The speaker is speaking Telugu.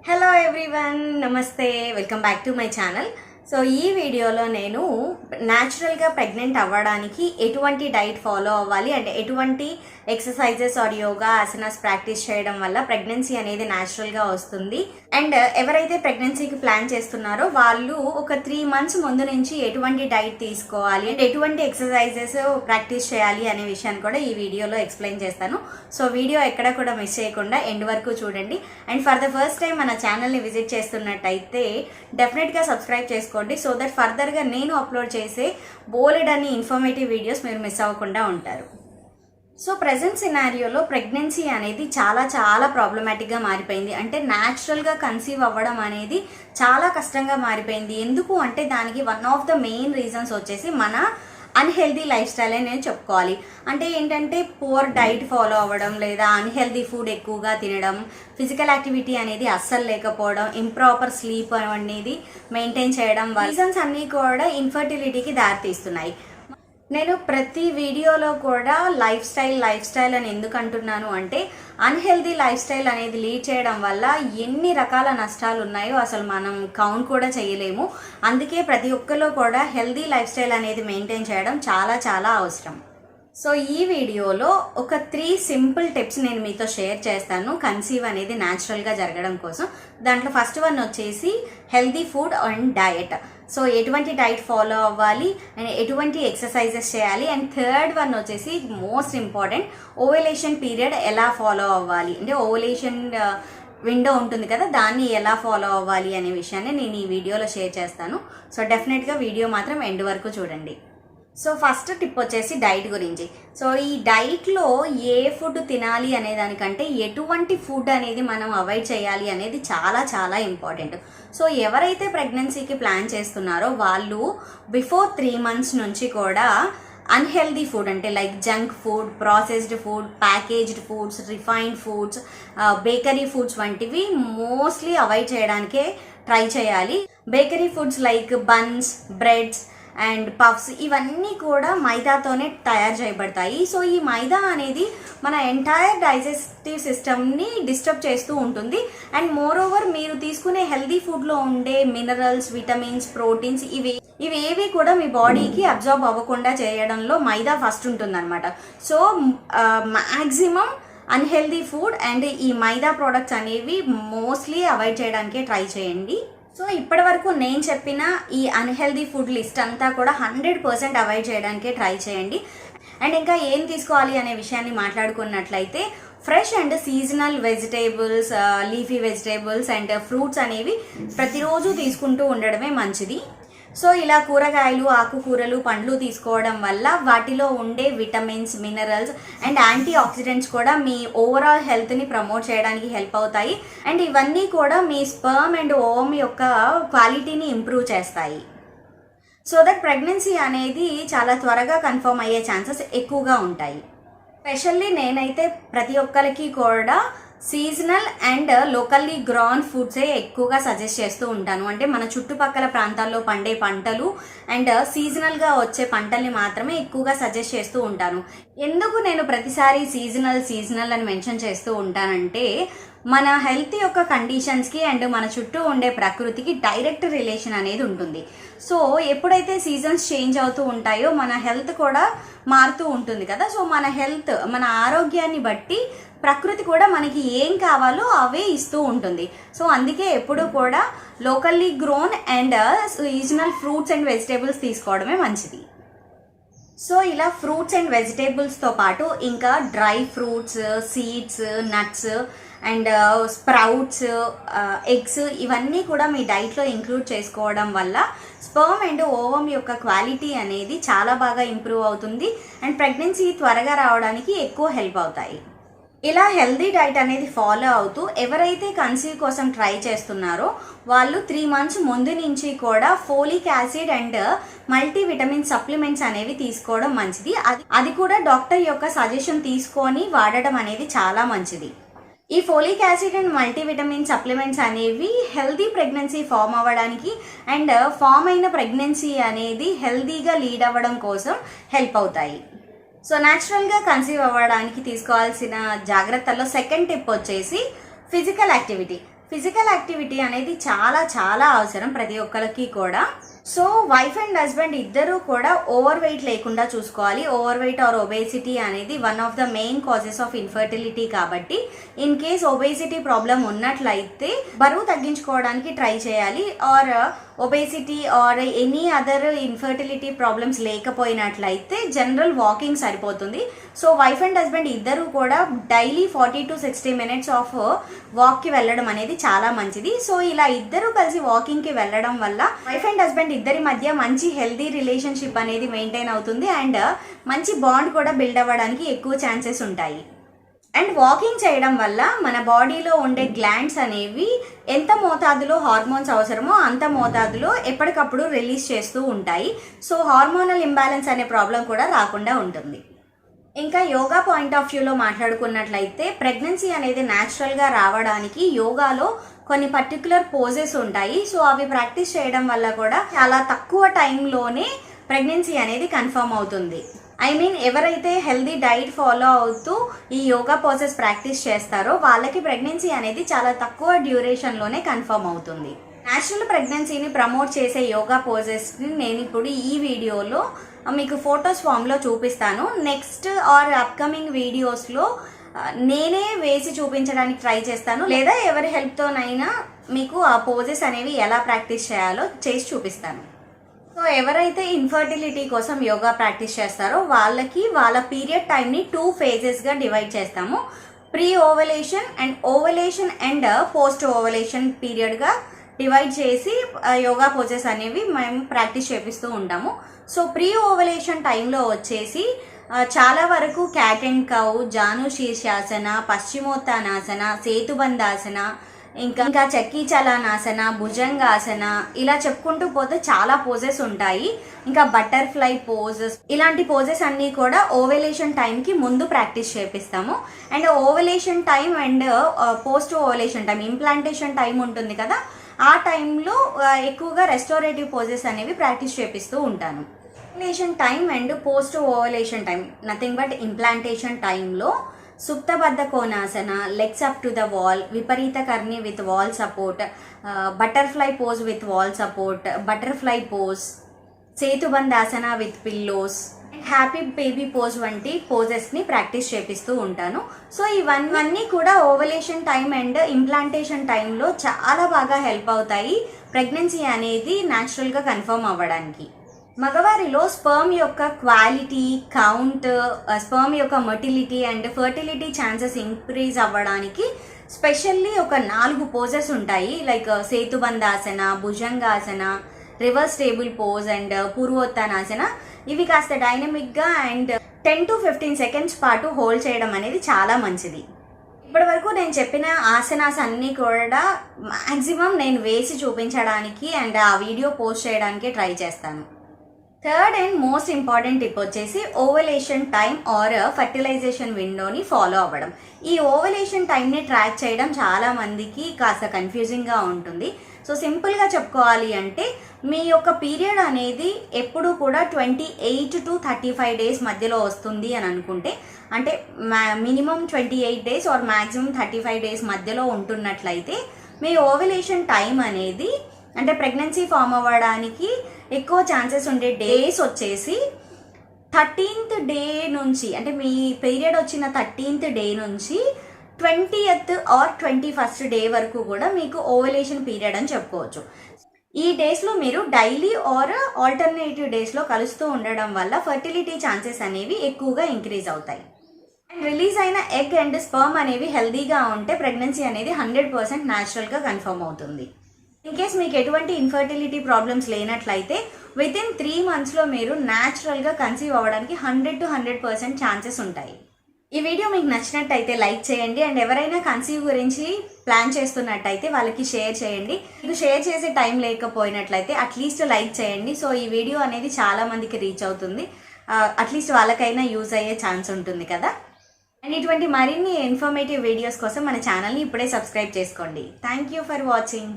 హలో ఎవ్రీవన్, నమస్తే, welcome back to my channel. So ఈ వీడియోలో నేను న్యాచురల్గా ప్రెగ్నెంట్ అవ్వడానికి ఎటువంటి డైట్ ఫాలో అవ్వాలి అండ్ ఎటువంటి exercises or yoga asanas practice చేయడం వల్ల ప్రెగ్నెన్సీ అనేది న్యాచురల్గా వస్తుంది. అండ్ ఎవరైతే ప్రెగ్నెన్సీకి ప్లాన్ చేస్తున్నారో వాళ్ళు ఒక 3 months ముందు నుంచి ఎటువంటి డైట్ తీసుకోవాలి అండ్ ఎటువంటి ఎక్సర్సైజెస్ ప్రాక్టీస్ చేయాలి అనే విషయాన్ని కూడా ఈ వీడియోలో ఎక్స్ప్లెయిన్ చేస్తాను. సో వీడియో ఎక్కడ కూడా మిస్ చేయకుండా ఎండ్ వరకు చూడండి. And for the first time మన ఛానల్ని విజిట్ చేస్తున్నట్టయితే డెఫినెట్గా సబ్స్క్రైబ్ చేసుకోండి, సో దట్ ఫర్దర్గా నేను అప్లోడ్ చేసే బోలెడ్ అని ఇన్ఫర్మేటివ్ వీడియోస్ మీరు మిస్ అవ్వకుండా ఉంటారు. సో ప్రజెంట్ సినారియోలో ప్రెగ్నెన్సీ అనేది చాలా ప్రాబ్లమాటిక్గా మారిపోయింది. అంటే న్యాచురల్గా కన్సీవ్ అవ్వడం అనేది చాలా కష్టంగా మారిపోయింది. ఎందుకు అంటే దానికి one of the main reasons వచ్చేసి మన అన్హెల్దీ లైఫ్ స్టైల్ అని నేను చెప్పుకోవాలి. అంటే ఏంటంటే పువర్ డైట్ ఫాలో అవ్వడం, లేదా అన్హెల్దీ ఫుడ్ ఎక్కువగా తినడం, ఫిజికల్ యాక్టివిటీ అనేది అస్సలు లేకపోవడం, ఇంప్రాపర్ స్లీప్ అనేది మెయింటైన్ చేయడం, రీజన్స్ అన్నీ కూడా ఇన్ఫర్టిలిటీకి దారితీస్తున్నాయి. నేను ప్రతి వీడియోలో కూడా లైఫ్ స్టైల్ అని ఎందుకు అంటున్నాను అంటే అన్హెల్దీ లైఫ్ స్టైల్ అనేది లీడ్ చేయడం వల్ల ఎన్ని రకాల నష్టాలు ఉన్నాయో అసలు మనం కౌంట్ కూడా చేయలేము. అందుకే ప్రతి ఒక్కరిలో కూడా హెల్దీ లైఫ్ స్టైల్ అనేది మెయింటైన్ చేయడం చాలా అవసరం. సో ఈ వీడియోలో ఒక 3 సింపుల్ టిప్స్ నేను మీతో షేర్ చేస్తాను కన్సీవ్ అనేది న్యాచురల్గా జరగడం కోసం. దాంట్లో ఫస్ట్ వన్ వచ్చేసి healthy food and diet. So ఎటువంటి డైట్ ఫాలో అవ్వాలి అండ్ ఎటువంటి ఎక్సర్సైజెస్ చేయాలి. అండ్ థర్డ్ వన్ వచ్చేసి మోస్ట్ ఇంపార్టెంట్, ఓవలేషన్ పీరియడ్ ఎలా ఫాలో అవ్వాలి, అంటే ఓవలేషన్ విండో ఉంటుంది కదా, దాన్ని ఎలా ఫాలో అవ్వాలి అనే విషయాన్ని నేను ఈ వీడియోలో షేర్ చేస్తాను. సో డెఫినెట్గా వీడియో మాత్రం ఎండ్ వరకు చూడండి. సో ఫస్ట్ టిప్ వచ్చేసి డైట్ గురించి. సో ఈ డైట్లో ఏ ఫుడ్ తినాలి అనే దానికంటే ఎటువంటి ఫుడ్ అనేది మనం అవాయిడ్ చేయాలి అనేది చాలా ఇంపార్టెంట్. సో ఎవరైతే ప్రెగ్నెన్సీకి ప్లాన్ చేస్తున్నారో వాళ్ళు బిఫోర్ 3 months నుంచి కూడా అన్హెల్దీ ఫుడ్ అంటే like junk food, processed food, packaged foods, refined foods, bakery foods వంటివి మోస్ట్లీ అవాయిడ్ చేయడానికే ట్రై చేయాలి. Bakery foods like buns, breads and puffs ఇవన్నీ కూడా మైదాతోనే తయారు చేయబడతాయి. సో ఈ మైదా అనేది మన ఎంటైర్ డైజెస్టివ్ సిస్టమ్ని డిస్టర్బ్ చేస్తూ ఉంటుంది. అండ్ మోర్ ఓవర్ మీరు తీసుకునే హెల్దీ ఫుడ్లో ఉండే మినరల్స్, విటమిన్స్, ప్రోటీన్స్ ఇవేవి కూడా మీ బాడీకి అబ్జార్బ్ అవ్వకుండా చేయడంలో మైదా ఫస్ట్ ఉంటుందన్నమాట. So maximum unhealthy food and ఈ మైదా ప్రోడక్ట్స్ అనేవి మోస్ట్లీ అవాయిడ్ చేయడానికే ట్రై చేయండి. సో ఇప్పటి వరకు నేను చెప్పిన ఈ అన్హెల్దీ ఫుడ్ లిస్ట్ అంతా కూడా 100% అవాయిడ్ చేయడానికే ట్రై చేయండి. అండ్ ఇంకా ఏం తీసుకోవాలి అనే విషయాన్ని మాట్లాడుకున్నట్లయితే fresh and seasonal vegetables, leafy vegetables and fruits అనేవి ప్రతిరోజు తీసుకుంటూ ఉండడమే మంచిది. సో ఇలా కూరగాయలు, ఆకుకూరలు, పండ్లు తీసుకోవడం వల్ల వాటిలో ఉండే vitamins, minerals and antioxidants కూడా మీ ఓవరాల్ హెల్త్ని ప్రమోట్ చేయడానికి హెల్ప్ అవుతాయి. అండ్ ఇవన్నీ కూడా మీ స్పర్మ్ అండ్ ఓవమ్ యొక్క క్వాలిటీని ఇంప్రూవ్ చేస్తాయి. సో దట్ ప్రెగ్నెన్సీ అనేది చాలా త్వరగా కన్ఫర్మ్ అయ్యే ఛాన్సెస్ ఎక్కువగా ఉంటాయి. స్పెషల్లీ నేనైతే ప్రతి ఒక్కరికి కూడా సీజనల్ అండ్ లోకల్లీ గ్రాన్ ఫుడ్సే ఎక్కువగా సజెస్ట్ చేస్తూ ఉంటాను. అంటే మన చుట్టుపక్కల ప్రాంతాల్లో పండే పంటలు అండ్ సీజనల్గా వచ్చే పంటల్ని మాత్రమే ఎక్కువగా సజెస్ట్ చేస్తూ ఉంటాను. ఎందుకు నేను ప్రతిసారి సీజనల్ అని మెన్షన్ చేస్తూ ఉంటానంటే మన హెల్త్ యొక్క కండిషన్స్కి అండ్ మన చుట్టూ ఉండే ప్రకృతికి డైరెక్ట్ రిలేషన్ అనేది ఉంటుంది. సో ఎప్పుడైతే సీజన్స్ చేంజ్ అవుతూ ఉంటాయో మన హెల్త్ కూడా మారుతూ ఉంటుంది కదా. సో మన ఆరోగ్యాన్ని బట్టి ప్రకృతి కూడా మనకి ఏం కావాలో అవే ఇస్తూ ఉంటుంది. సో అందుకే ఎప్పుడు కూడా locally grown and seasonal fruits and vegetables తీసుకోవడమే మంచిది. సో ఇలా ఫ్రూట్స్ అండ్ వెజిటేబుల్స్తో పాటు ఇంకా dry fruits, seeds, nuts and sprouts, eggs ఇవన్నీ కూడా మీ డైట్లో ఇంక్లూడ్ చేసుకోవడం వల్ల స్పర్మ్ అండ్ ఓవమ్ యొక్క క్వాలిటీ అనేది చాలా బాగా ఇంప్రూవ్ అవుతుంది అండ్ ప్రెగ్నెన్సీ త్వరగా రావడానికి ఎక్కువ హెల్ప్ అవుతాయి. ఇలా హెల్దీ డైట్ అనేది ఫాలో అవుతూ ఎవరైతే కన్సీవ్ కోసం ట్రై చేస్తున్నారో వాళ్ళు 3 months ముందు నుంచి కూడా folic acid and multivitamin supplements అనేవి తీసుకోవడం మంచిది. అది కూడా డాక్టర్ యొక్క సజెషన్ తీసుకొని వాడడం అనేది చాలా మంచిది. ఈ folic acid and multivitamin supplements అనేవి హెల్దీ ప్రెగ్నెన్సీ ఫామ్ అవ్వడానికి అండ్ ఫామ్ అయిన ప్రెగ్నెన్సీ అనేది హెల్దీగా లీడ్ అవ్వడం కోసం హెల్ప్ అవుతాయి. సో న్యాచురల్గా కన్సీవ్ అవ్వడానికి తీసుకోవాల్సిన జాగ్రత్తల్లో సెకండ్ టిప్ వచ్చేసి ఫిజికల్ యాక్టివిటీ. ఫిజికల్ యాక్టివిటీ అనేది చాలా చాలా అవసరం ప్రతి ఒక్కరికి కూడా. సో వైఫ్ అండ్ హస్బెండ్ ఇద్దరూ కూడా ఓవర్ వెయిట్ లేకుండా చూసుకోవాలి. ఓవర్ వెయిట్ ఆర్ ఒబేసిటీ అనేది one of the main causes of infertility. కాబట్టి ఇన్ కేస్ ఒబేసిటీ ప్రాబ్లం ఉన్నట్లయితే బరువు తగ్గించుకోవడానికి ట్రై చేయాలి. Or obesity or any other infertility problems లేకపోయినట్లయితే జనరల్ వాకింగ్ సరిపోతుంది. సో వైఫ్ అండ్ హస్బెండ్ ఇద్దరు కూడా డైలీ 40 to 60 minutes ఆఫ్ వాక్కి వెళ్ళడం అనేది చాలా మంచిది. సో ఇలా ఇద్దరు కలిసి వాకింగ్కి వెళ్ళడం వల్ల వైఫ్ అండ్ హస్బెండ్ ఇద్దరి మధ్య మంచి హెల్దీ రిలేషన్షిప్ అనేది మెయింటైన్ అవుతుంది అండ్ మంచి బాండ్ కూడా బిల్డ్ అవ్వడానికి ఎక్కువ ఛాన్సెస్ ఉంటాయి. అండ్ వాకింగ్ చేయడం వల్ల మన బాడీలో ఉండే గ్లాండ్స్ అనేవి ఎంత మోతాదులో హార్మోన్స్ అవసరమో అంత మోతాదులో ఎప్పటికప్పుడు రిలీజ్ చేస్తూ ఉంటాయి. సో హార్మోనల్ ఇంబ్యాలెన్స్ అనే ప్రాబ్లం కూడా రాకుండా ఉంటుంది. ఇంకా యోగా పాయింట్ ఆఫ్ వ్యూలో మాట్లాడుకున్నట్లయితే ప్రెగ్నెన్సీ అనేది న్యాచురల్గా రావడానికి యోగాలో కొన్ని పర్టికులర్ పోజెస్ ఉంటాయి. సో అవి ప్రాక్టీస్ చేయడం వల్ల కూడా చాలా తక్కువ టైంలోనే ప్రెగ్నెన్సీ అనేది కన్ఫర్మ్ అవుతుంది. ఎవరైతే హెల్దీ డైట్ ఫాలో అవుతూ ఈ యోగా పోజెస్ ప్రాక్టీస్ చేస్తారో వాళ్ళకి ప్రెగ్నెన్సీ అనేది చాలా తక్కువ డ్యూరేషన్లోనే కన్ఫర్మ్ అవుతుంది. న్యాచురల్ ప్రెగ్నెన్సీని ప్రమోట్ చేసే యోగా పోజెస్ని నేను ఇప్పుడు ఈ వీడియోలో మీకు ఫొటోస్ ఫామ్లో చూపిస్తాను. నెక్స్ట్ ఆర్ అప్కమింగ్ వీడియోస్లో నేనే వేసి చూపించడానికి ట్రై చేస్తాను, లేదా ఎవరి హెల్ప్తోనైనా మీకు ఆ పోజెస్ అనేవి ఎలా ప్రాక్టీస్ చేయాలో చేసి చూపిస్తాను. సో ఎవరైతే ఇన్ఫర్టిలిటీ కోసం యోగా ప్రాక్టీస్ చేస్తారో వాళ్ళకి వాళ్ళ పీరియడ్ టైంని 2 phases డివైడ్ చేస్తాము. Pre ovulation and ovulation and post ovulation పీరియడ్గా డివైడ్ చేసి యోగా పోజెస్ అనేవి మేము ప్రాక్టీస్ చేపిస్తూ ఉంటాము. సో ప్రీ ఓవలేషన్ టైంలో వచ్చేసి చాలా వరకు క్యాట్ అండ్ కౌ, జాను శీర్షాసన, పశ్చిమోత్తానాసన, సేతుబంధాసన, ఇంకా చక్కీ చలానాసన, భుజంగాసన, ఇలా చెప్పుకుంటూ పోతే చాలా పోజెస్ ఉంటాయి. ఇంకా బటర్ఫ్లై పోజెస్, ఇలాంటి పోజెస్ అన్నీ కూడా ఓవలేషన్ టైంకి ముందు ప్రాక్టీస్ చేపిస్తాము. And ovulation time and post ovulation time, implantation time ఉంటుంది కదా, ఆ టైంలో ఎక్కువగా రెస్టోరేటివ్ పోజెస్ అనేవి ప్రాక్టీస్ చేపిస్తూ ఉంటాను. Ovulation time and post ovulation time, nothing but implantation టైంలో సుప్తబద్ధ కోణాసన, legs up to the wall, విపరీత కర్ణి with wall support, butterfly pose with wall support, butterfly pose, సేతుబంధాసన with pillows, happy baby pose వంటి పోజెస్ని ప్రాక్టీస్ చేపిస్తూ ఉంటాను. సో ఇవన్నీ కూడా ఓవలేషన్ టైం అండ్ ఇంప్లాంటేషన్ టైంలో చాలా బాగా హెల్ప్ అవుతాయి ప్రెగ్నెన్సీ అనేది న్యాచురల్గా కన్ఫర్మ్ అవ్వడానికి. మగవారిలో స్పర్మ్ యొక్క క్వాలిటీ, కౌంట్, స్పర్మ్ యొక్క motility and fertility chances increase అవ్వడానికి స్పెషల్లీ ఒక 4 పోజెస్ ఉంటాయి. లైక్ సేతుబంధాసన, భుజంగాసన, రివర్స్ టేబుల్ పోజ్ అండ్ పూర్వోత్తానాసన. ఇవి కాస్త డైనమిక్గా అండ్ 10 to 15 seconds పాటు హోల్డ్ చేయడం అనేది చాలా మంచిది. ఇప్పటి వరకు నేను చెప్పిన ఆసనాస్ అన్నీ కూడా మ్యాక్సిమం నేను వేసి చూపించడానికి అండ్ ఆ వీడియో పోస్ట్ చేయడానికి ట్రై చేస్తాను. Third and most important tip వచ్చేసి ఓవలేషన్ టైం ఆర్ ఫర్టిలైజేషన్ విండోని ఫాలో అవ్వడం. ఈ ఓవలేషన్ టైంని ట్రాక్ చేయడం చాలా మందికి కాస్త కన్ఫ్యూజింగ్గా ఉంటుంది. సో సింపుల్గా చెప్పుకోవాలి అంటే మీ యొక్క పీరియడ్ అనేది ఎప్పుడు కూడా 28 to 35 days మధ్యలో వస్తుంది అని అనుకుంటే, అంటే minimum 28 days or maximum 35 days మధ్యలో ఉంటున్నట్లయితే మీ ఓవలేషన్ టైం అనేది, అంటే ప్రెగ్నెన్సీ ఫామ్ అవ్వడానికి ఎక్కువ ఛాన్సెస్ ఉండే డేస్ వచ్చేసి 13th day నుంచి, అంటే మీ పీరియడ్ వచ్చిన 13th day నుంచి 20th or 21st day వరకు కూడా మీకు ఓవలేషన్ పీరియడ్ అని చెప్పుకోవచ్చు. ఈ డేస్లో మీరు డైలీ ఆర్ ఆల్టర్నేటివ్ డేస్లో కలుస్తూ ఉండడం వల్ల ఫర్టిలిటీ ఛాన్సెస్ అనేవి ఎక్కువగా ఇంక్రీజ్ అవుతాయి. అండ్ రిలీజ్ అయిన ఎగ్ అండ్ స్పర్మ్ అనేవి హెల్దీగా ఉంటే ప్రెగ్నెన్సీ అనేది 100% న్యాచురల్గా కన్ఫర్మ్ అవుతుంది. ఇన్ కేస్ మీకు ఎటువంటి ఇన్ఫర్టిలిటీ ప్రాబ్లమ్స్ లేనట్లయితే వితిన్ 3 monthsలో మీరు న్యాచురల్గా కన్సీవ్ అవ్వడానికి 100 to 100% ఛాన్సెస్ ఉంటాయి. ఈ వీడియో మీకు నచ్చినట్టయితే లైక్ చేయండి. అండ్ ఎవరైనా కన్సీవ్ గురించి ప్లాన్ చేస్తున్నట్టయితే వాళ్ళకి షేర్ చేయండి. మీకు షేర్ చేసే టైం లేకపోయినట్లయితే అట్లీస్ట్ లైక్ చేయండి. సో ఈ వీడియో అనేది చాలా మందికి రీచ్ అవుతుంది, అట్లీస్ట్ వాళ్ళకైనా యూజ్ అయ్యే ఛాన్స్ ఉంటుంది కదా. అండ్ ఇటువంటి మరిన్ని ఇన్ఫర్మేటివ్ వీడియోస్ కోసం మన ఛానల్ని ఇప్పుడే సబ్స్క్రైబ్ చేసుకోండి. Thank you for watching.